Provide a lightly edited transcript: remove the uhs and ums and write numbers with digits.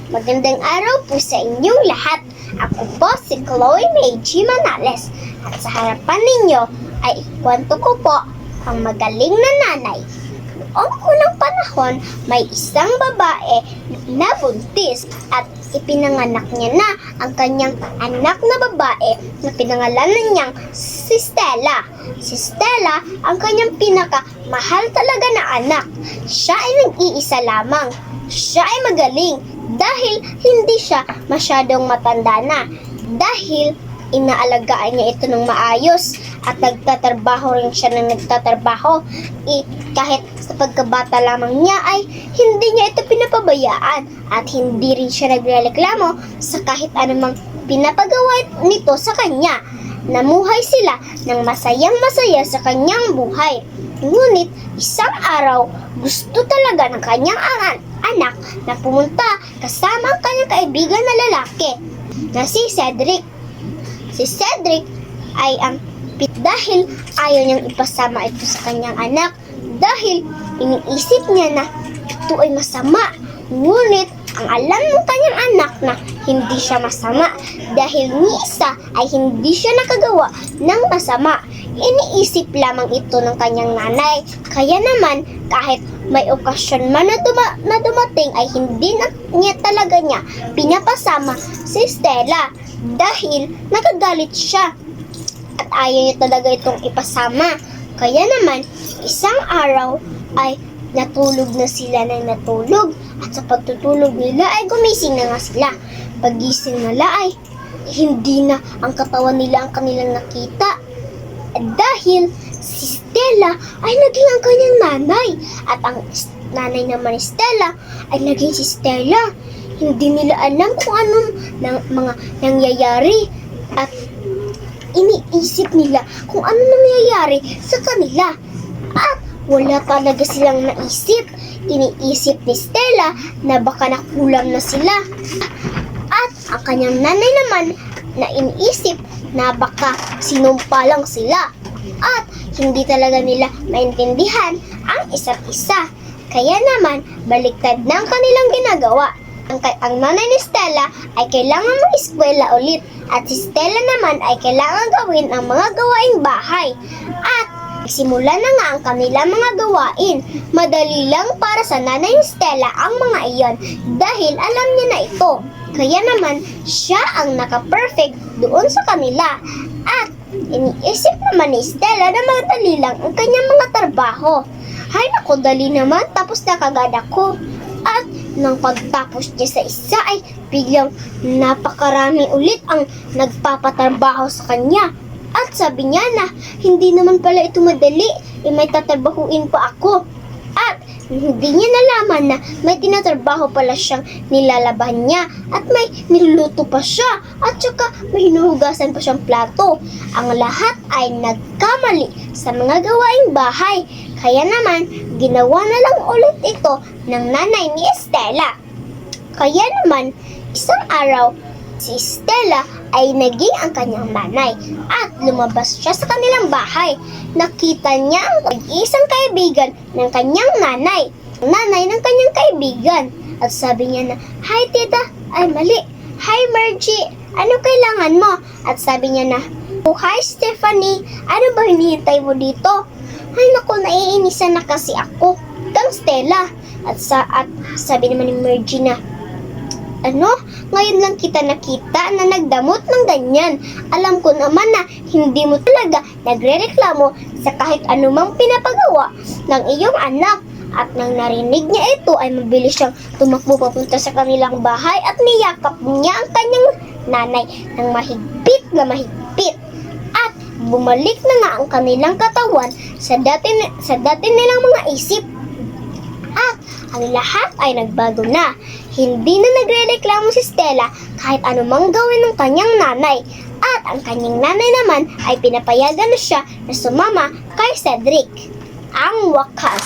Magandang araw po sa inyong lahat. Ako po si Chloe May G. Manales at sa harapan ninyo ay ikwento ko po ang magaling na nanay. Noong unang panahon, may isang babae na buntis at ipinanganak niya na ang kanyang anak na babae na pinangalanan niyang si Stella. Si Stella ang kanyang pinakamahal talaga na anak. Siya ay nag-iisa lamang. Siya ay magaling dahil hindi siya masyadong matanda na. Dahil inaalagaan niya ito ng maayos at nagtatrabaho rin siya ng nagtatrabaho. Kahit sa pagkabata lamang niya ay hindi niya ito pinapabayaan at hindi rin siya nagrereklamo sa kahit anumang pinapagawa nito sa kanya. Namuhay sila ng masayang masaya sa kanyang buhay. Ngunit isang araw, gusto talaga ng kanyang anak na pumunta kasama ang kanyang kaibigan na lalaki na si Cedric. Si Cedric ay dahil ayaw niyang ipasama ito sa kanyang anak dahil iniisip niya na ito ay masama. Ngunit ang alam ng kanyang anak na hindi siya masama dahil ni isa ay hindi siya nakagawa ng masama. Iniisip lamang ito ng kanyang nanay. Kaya naman kahit may okasyon man na dumating ay hindi niya talaga pinapasama si Stella dahil nakagalit siya at ayaw niya talaga itong ipasama. Kaya naman isang araw ay natulog na sila ng natulog at sa pagtutulog nila ay gumising na nga sila. Pagising nila ay hindi na ang katawan nila ang kanilang nakita dahil si Stella ay naging ang kanyang nanay at ang nanay naman ni Stella ay naging si Stella. Hindi nila alam kung anong mga nangyayari at iniisip nila kung ano nangyayari sa kanila at wala talaga silang naisip. Iniisip ni Stella na baka nakulam na sila at ang kanyang nanay naman na iniisip na baka sinumpa lang sila at hindi talaga nila maintindihan ang isa't isa. Kaya naman baliktad ng kanilang ginagawa. Ang nanay ni Stella ay kailangan mag-eskwela ulit at si Stella naman ay kailangan gawin ang mga gawaing bahay at simula na nga ang kanilang mga gawain. Madali lang para sa nanay ni Stella ang mga iyon dahil alam niya na ito. Kaya naman siya ang naka-perfect doon sa kanila at iniisip naman ni Stella na madali lang ang kanyang mga trabaho. Hay naku, dali naman, tapos na kagad ako. At nang pagtapos niya sa isa ay biglang napakarami ulit ang nagpapatrabaho sa kanya. At sabi niya na hindi naman pala ito madali, may tatrabahuin pa ako. At hindi niya nalaman na may tinatrabaho pala siyang nilalaban niya at may niluluto pa siya at saka may hinuhugasan pa siyang plato. Ang lahat ay nagkamali sa mga gawaing bahay. Kaya naman, ginawa na lang ulit ito ng nanay ni Stella. Kaya naman, isang araw, si Stella ay naging ang kanyang nanay at lumabas siya sa kanilang bahay. Nakita niya ang isang kaibigan ng kanyang nanay, nanay ng kanyang kaibigan. At sabi niya na, "Hi tita," ay mali, "Hi Margie, ano kailangan mo?" At sabi niya na, "Oh, hi Stephanie, ano ba hinihintay mo dito?" "Ay naku, naiinisan na kasi ako kang Stella." At sabi naman ni Margie na, "Ano? Ngayon lang kita nakita na nagdamot ng ganyan. Alam ko naman na hindi mo talaga nagrereklamo sa kahit anumang pinapagawa ng iyong anak." At nang narinig niya ito ay mabilis siyang tumakbo papunta sa kanilang bahay at niyakap niya ang kanyang nanay ng mahigpit na mahigpit. At bumalik na nga ang kanilang katawan sa dati nilang mga isip. At ang lahat ay nagbago na. Hindi na nagrereklamo si Stella kahit anumang gawin ng kanyang nanay. At ang kanyang nanay naman ay pinapayagan na siya na sumama kay Cedric. Ang wakas.